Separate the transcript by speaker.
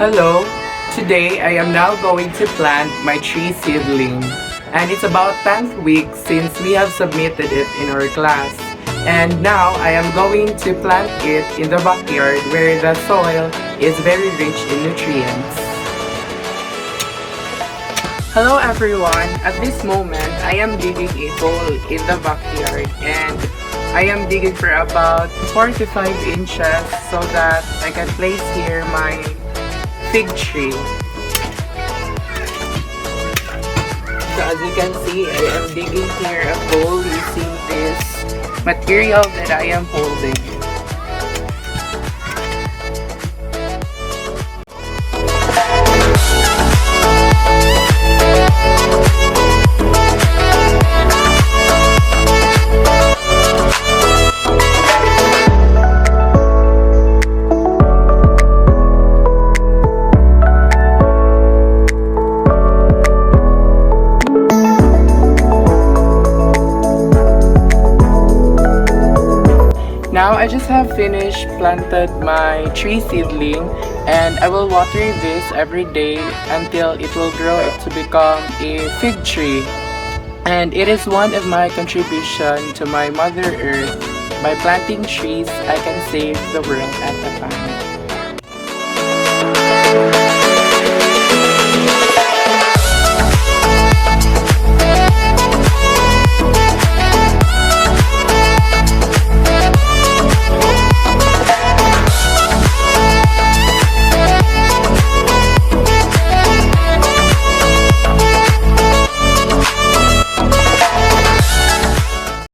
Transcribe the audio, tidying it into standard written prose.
Speaker 1: Hello! Today I am now going to plant my tree seedling. And it's about 10th week since we have submitted it in our class. And now I am going to plant it in the backyard where the soil is very rich in nutrients. Hello everyone! At this moment, I am digging a hole in the backyard and I am digging for about 4 to 5 inches so that I can place here my fig tree. So as you can see, I am digging here a hole using this material that I am holding. Now I just have finished planted my tree seedling and I will water this every day until it will grow to become a fig tree. And it is one of my contribution to my Mother Earth. By planting trees, I can save the world at a time.